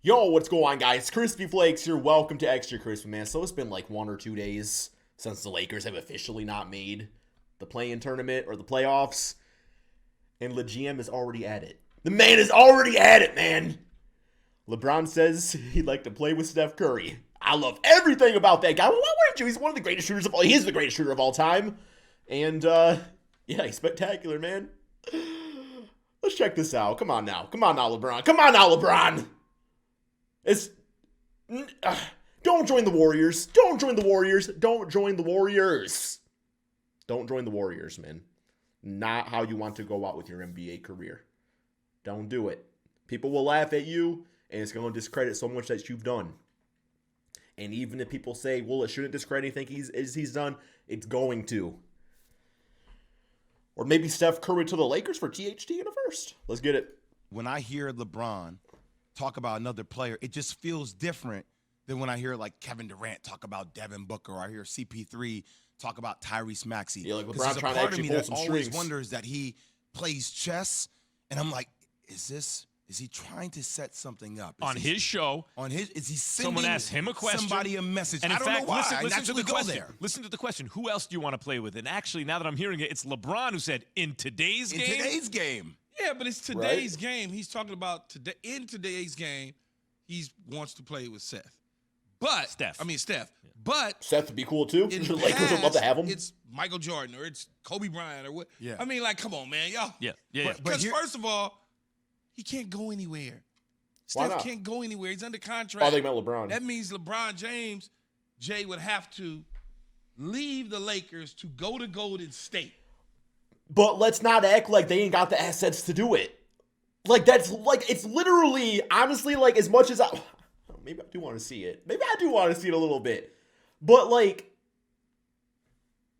Yo, what's going on, guys? Crispy Flakes here. Welcome to Extra Crispy, man. So it's been like 1 or 2 days since the Lakers have officially not made the play-in tournament or the playoffs. And LeGM is already at it. The man is already at it, man. LeBron says he'd like to play with Steph Curry. I love everything about that guy. Well, why wouldn't you? He's one of the greatest shooters of all. He's the greatest shooter of all time. And, yeah, he's spectacular, man. Let's check this out. Come on now. Come on now, LeBron. Come on now, LeBron. Don't join the Warriors. Don't join the Warriors. Don't join the Warriors. Don't join the Warriors, man. Not how you want to go out with your NBA career. Don't do it. People will laugh at you, and it's going to discredit so much that you've done. And even if people say, well, it shouldn't discredit anything he's done, it's going to. Or maybe Steph Curry to the Lakers for THT in a first. Let's get it. When I hear LeBron talk about another player, it just feels different than when I hear like Kevin Durant talk about Devin Booker, or I hear CP3 talk about Tyrese Maxey. Yeah, like LeBron trying to actually pull some strings. Always wonders that he plays chess, and I'm like, is he trying to set something up? On his show. Is he sending someone asked him a question, somebody a message? And in I don't fact, know why. listen to the question. There. Listen to the question. Who else do you want to play with? And actually, now that I'm hearing it, it's LeBron who said, in today's game. Yeah, but it's today's game. He's talking about today. In today's game, he wants to play with Seth. But Steph. Yeah. But Seth would be cool too. In The Lakers would love to have him. It's Michael Jordan or it's Kobe Bryant or what. Yeah. I mean, like, come on, man, y'all. Yeah. Because first of all, he can't go anywhere. Why Steph not? can't go anywhere. He's under contract. Oh, they meant LeBron. That means LeBron James, Jay, would have to leave the Lakers to go to Golden State. But let's not act like they ain't got the assets to do it. Like, that's, like, it's literally, honestly, like, as much as maybe I do want to see it. Maybe I do want to see it a little bit. But, like,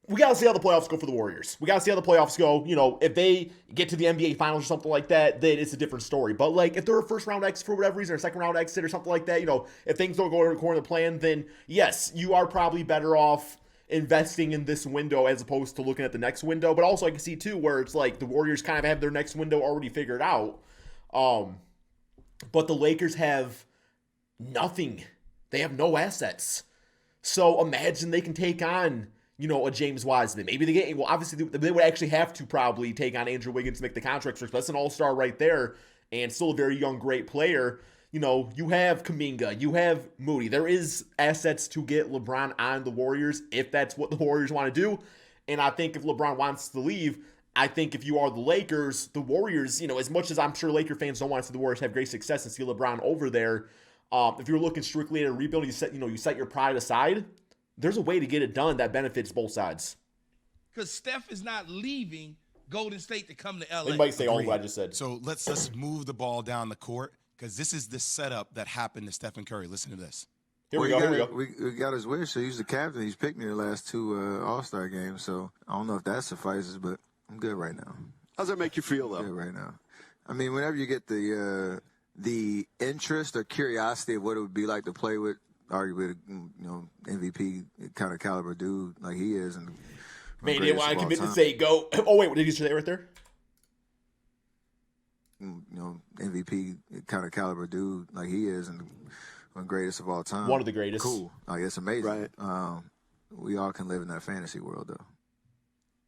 we got to see how the playoffs go for the Warriors. We got to see how the playoffs go. You know, if they get to the NBA Finals or something like that, then it's a different story. But, like, if they're a first-round exit for whatever reason, or a second-round exit or something like that, you know, if things don't go according to plan, then, yes, you are probably better off investing in this window as opposed to looking at the next window. But also I can see, too, where it's like the Warriors kind of have their next window already figured out. But the Lakers have nothing. They have no assets. So imagine they can take on, you know, a James Wiseman. Maybe they get, well, obviously they would actually have to probably take on Andrew Wiggins to make the contract first. But that's an all-star right there and still a very young, great player. You know, you have Kuminga, you have Moody. There is assets to get LeBron on the Warriors if that's what the Warriors want to do. And I think if LeBron wants to leave, I think if you are the Lakers, the Warriors, you know, as much as I'm sure Laker fans don't want to see the Warriors have great success and see LeBron over there, if you're looking strictly at a rebuild, you set your pride aside, there's a way to get it done that benefits both sides. Because Steph is not leaving Golden State to come to LA. They might say all what I just said. So let's move the ball down the court, because this is the setup that happened to Stephen Curry. Listen to this. Here we go. We got his wish. So he's the captain. He's picked me the last 2 All-Star games. So I don't know if that suffices, but I'm good right now. How's that make you feel, though? Good right now. I mean, whenever you get the interest or curiosity of what it would be like to play with, arguably, MVP kind of caliber dude like he is, and man, they want to commit to say go. Oh wait, what did you say right there? MVP kind of caliber dude like he is, and one greatest of all time. One of the greatest. Cool. Like, it's amazing. Right. We all can live in that fantasy world, though.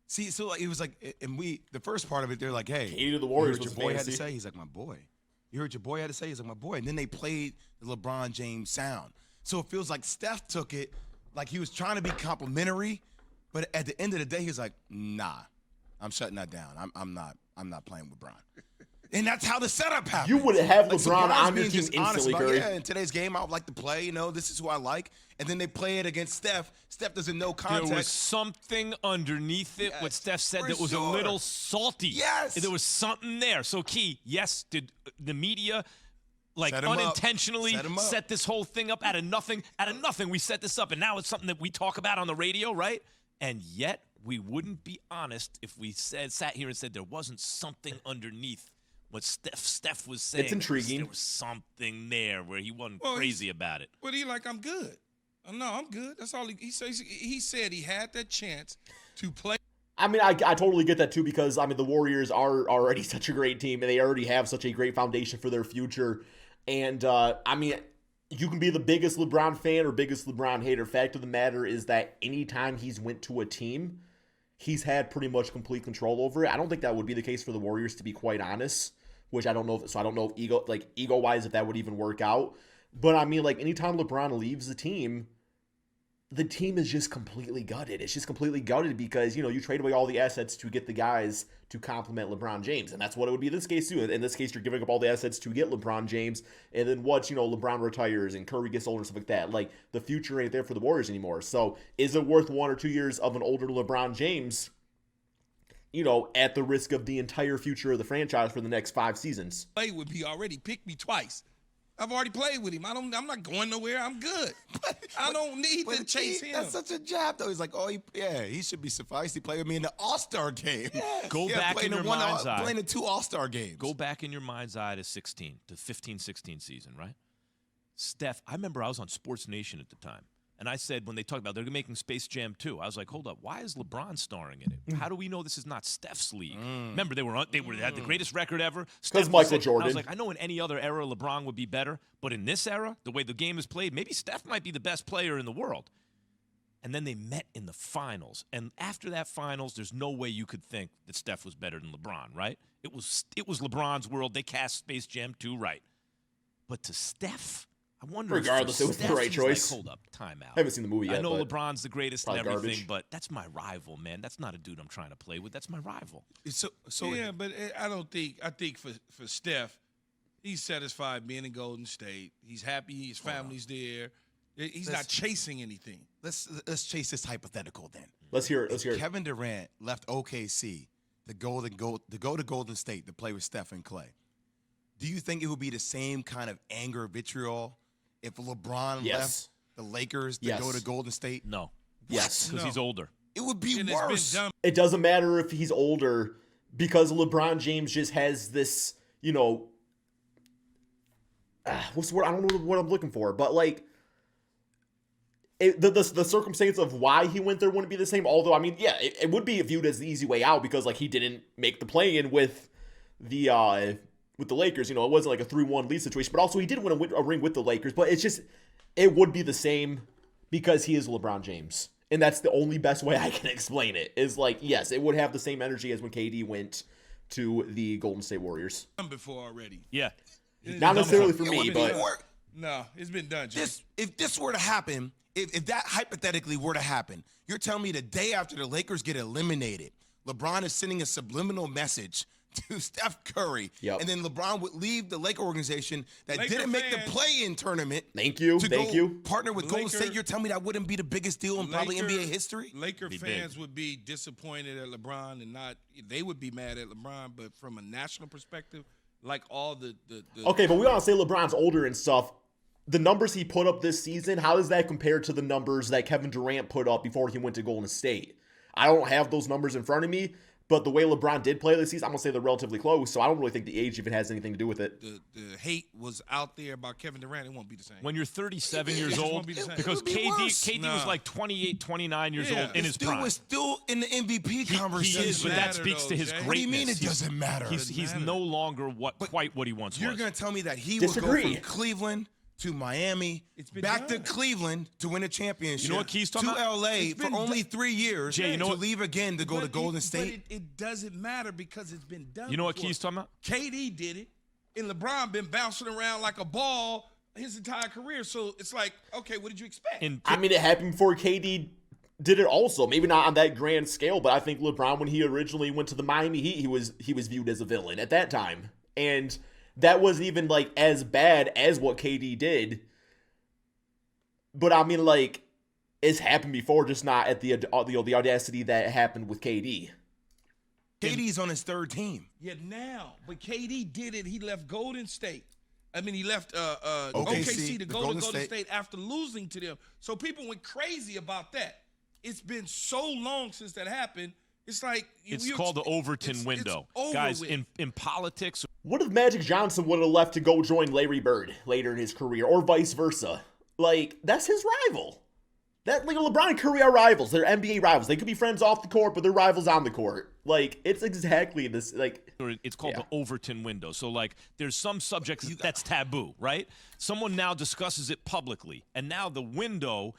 See, so like, it was like, and the first part of it, they're like, hey, Hated the Warriors you heard was your boy fantasy. had to say? He's like, my boy. You heard your boy had to say? He's like, my boy. And then they played the LeBron James sound. So it feels like Steph took it like he was trying to be complimentary, but at the end of the day, he was like, nah, I'm shutting that down. I'm not playing with Bron. And that's how the setup happened. You would have Like, LeBron LeBron's on your being team just honest instantly, about, Curry. yeah, in today's game, I would like to play. You know, this is who I like. And then they play it against Steph. Steph doesn't know context. There was something underneath it, what Steph said, for that was a sure. little salty. Yes. There was something there. So, Key, yes, did the media like Set him up. unintentionally Set him up. set this whole thing up out of nothing? Out of nothing, we set this up, and now it's something that we talk about on the radio, right? And yet, we wouldn't be honest if we sat here and said there wasn't something underneath what Steph was saying. It's intriguing. There was something there where he wasn't Well, crazy about it. What are you like? I'm good. No, I'm good. That's all he says. He said he had that chance to play. I mean, I totally get that too, because I mean the Warriors are already such a great team and they already have such a great foundation for their future. And, I mean, you can be the biggest LeBron fan or biggest LeBron hater. Fact of the matter is that anytime he's went to a team, he's had pretty much complete control over it. I don't think that would be the case for the Warriors, to be quite honest, which I don't know. So I don't know if ego-wise if that would even work out. But, I mean, like, anytime LeBron leaves the team is just completely gutted. It's just completely gutted because, you trade away all the assets to get the guys to complement LeBron James. And that's what it would be in this case, too. In this case, you're giving up all the assets to get LeBron James. And then once, LeBron retires and Curry gets older and stuff like that, like, the future ain't there for the Warriors anymore. So is it worth 1 or 2 years of an older LeBron James, at the risk of the entire future of the franchise for the next 5 seasons? Play with me already. Picked me twice. I've already played with him. I'm not going nowhere. I'm good. I don't need to chase him. That's such a jab, though. He's like, he should be sufficed. He played with me in the All-Star game. Yeah. Go back in your mind's eye. Playing the 2 All-Star games. Go back in your mind's eye to 15-16 season, right? Steph, I remember I was on Sports Nation at the time. And I said, when they talked about they're making Space Jam 2, I was like, hold up, why is LeBron starring in it? How do we know this is not Steph's league? Remember, they had the greatest record ever. Because Michael Jordan. I was like, I know in any other era LeBron would be better, but in this era, the way the game is played, maybe Steph might be the best player in the world. And then they met in the finals. And after that finals, there's no way you could think that Steph was better than LeBron, right? It was LeBron's world. They cast Space Jam 2 right. But to Steph, I wonder regardless, it was the right choice. Like, hold up, time out. I haven't seen the movie yet. I know LeBron's the greatest and everything, garbage. but that's my rival, man. That's not a dude I'm trying to play with. That's my rival. But I don't think. I think for Steph, he's satisfied being in Golden State. He's happy. His family's there. He's not chasing anything. Let's chase this hypothetical then. Let's hear it. Kevin Durant left OKC to go to Golden State to play with Steph and Clay. Do you think it would be the same kind of anger, vitriol, if LeBron left the Lakers to go to Golden State? No. Yes. Because he's older. It would be And worse. It's been done. It doesn't matter if he's older because LeBron James just has this, what's the word? I don't know what I'm looking for, but like the circumstance of why he went there wouldn't be the same. Although, I mean, yeah, it would be viewed as the easy way out because like he didn't make the play-in with the Lakers. It wasn't like a 3-1 lead situation, but also he did win a ring with the Lakers. But it's just, it would be the same because he is LeBron James. And that's the only best way I can explain it is like, yes, it would have the same energy as when KD went to the Golden State Warriors. Done before already. Yeah. Not necessarily for me, would be but No, it's been done, Jay. if this were to happen, if that hypothetically were to happen, you're telling me the day after the Lakers get eliminated, LeBron is sending a subliminal message to Steph Curry, and then LeBron would leave the Laker organization that didn't make the play-in tournament. Thank you. Partner with Golden State. You're telling me that wouldn't be the biggest deal in probably NBA history? Laker fans would be disappointed at LeBron and they would be mad at LeBron, but from a national perspective, like all the okay, but we all say LeBron's older and stuff. The numbers he put up this season, how does that compare to the numbers that Kevin Durant put up before he went to Golden State? I don't have those numbers in front of me. But the way LeBron did play this season, I'm going to say they're relatively close, so I don't really think the age even has anything to do with it. The hate was out there about Kevin Durant. It won't be the same. When you're 37 years won't old, be the same. because KD No. was like 28, 29 years old in his Dude prime. was still in the MVP conversation. He is, but that speaks to his Jay. greatness. What do you mean it doesn't matter? He's no longer quite what he once You're was. going to tell me that he Disagree. would go from Cleveland to Miami, back to Cleveland to win a championship. You know what Key's talking to about? LA for only 3 years, Jay, you know to what? leave again to go to Golden State. But it doesn't matter because it's been done. You know what before. Key's talking about? KD did it, and LeBron been bouncing around like a ball his entire career. So it's like, okay, what did you expect? I mean, it happened before KD did it also. Maybe not on that grand scale, but I think LeBron, when he originally went to the Miami Heat, he was viewed as a villain at that time. And that wasn't even like as bad as what KD did. But I mean, like, it's happened before, just not at the audacity that happened with KD. KD's on his third team. Yeah, now, but KD did it. He left Golden State. I mean, he left OKC to go to Golden State after losing to them. So people went crazy about that. It's been so long since that happened. It's like it's called the Overton window. It's over Guys, with. in politics. What if Magic Johnson would have left to go join Larry Bird later in his career, or vice versa? Like, that's his rival. That like LeBron and Curry are rivals. They're NBA rivals. They could be friends off the court, but they're rivals on the court. Like, it's exactly this. Like, it's called the Overton window. So like, there's some subjects that's taboo, right? Someone now discusses it publicly, and now the window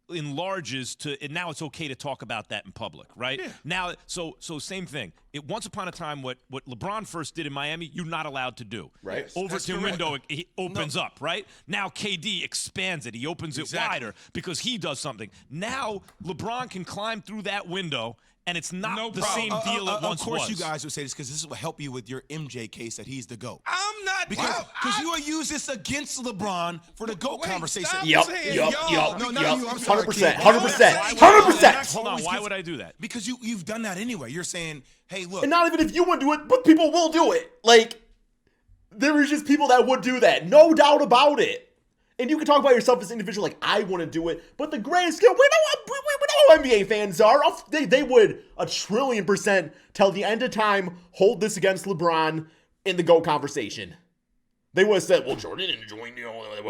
enlarges to, and now it's okay to talk about that in public, right? Yeah. Now, so same thing. Once upon a time, what LeBron first did in Miami, you're not allowed to do. Right. Yes, Overton window opens up, right? Now KD expands it. He opens it wider because he does something. Now LeBron can climb through that window, and it's not the same deal it once was. Of course you guys would say this because this will help you with your MJ case that he's the GOAT. I'm not. Because you will use this against LeBron for the GOAT conversation. Yup. No, not you. I'm sorry, 100%. kid. 100%. Hold on. Why would I do that? Because you've done that anyway. You're saying, hey, look. And not even if you wouldn't do it, but people will do it. Like, there is just people that would do that. No doubt about it. And you can talk about yourself as an individual, like, I want to do it. But the grand scale, we know how NBA fans are. They would 1,000,000,000% till the end of time hold this against LeBron in the GOAT conversation. They would have said, well, Jordan didn't join,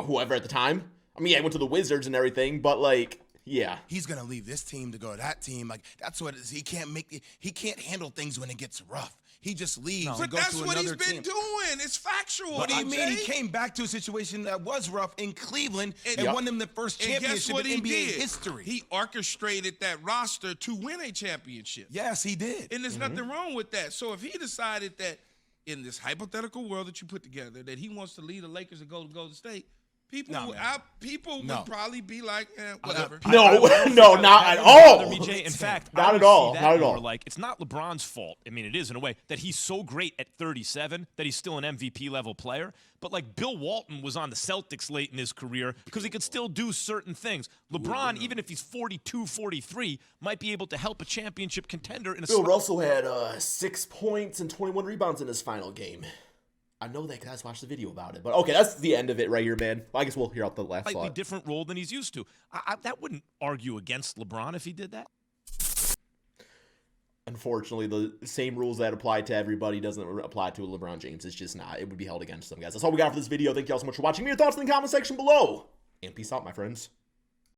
whoever at the time. I mean, yeah, he went to the Wizards and everything, but, like, yeah. He's going to leave this team to go to that team. Like, that's what it is. He can't handle things when it gets rough. He just leaves and goes to another team. But that's what he's been doing. It's factual. What do you mean? He came back to a situation that was rough in Cleveland and won them the first championship in NBA history. He orchestrated that roster to win a championship. Yes, he did. And there's nothing wrong with that. So if he decided that in this hypothetical world that you put together that he wants to lead the Lakers and go to Golden State, people would probably be like, whatever. No, not at all. In fact, not at all. Not at all. Like, it's not LeBron's fault. I mean, it is in a way that he's so great at 37 that he's still an MVP level player. But like Bill Walton was on the Celtics late in his career because he could still do certain things. LeBron, even if he's 42, 43, might be able to help a championship contender in a Bill Russell had 6 points and 21 rebounds in his final game. I know that because I watched the video about it. But okay, that's the end of it right here, man. I guess we'll hear out the last slightly thought. Different role than he's used to. That wouldn't argue against LeBron if he did that. Unfortunately, the same rules that apply to everybody doesn't apply to LeBron James. It's just not. It would be held against them, guys. That's all we got for this video. Thank you all so much for watching. Leave your thoughts in the comment section below. And peace out, my friends.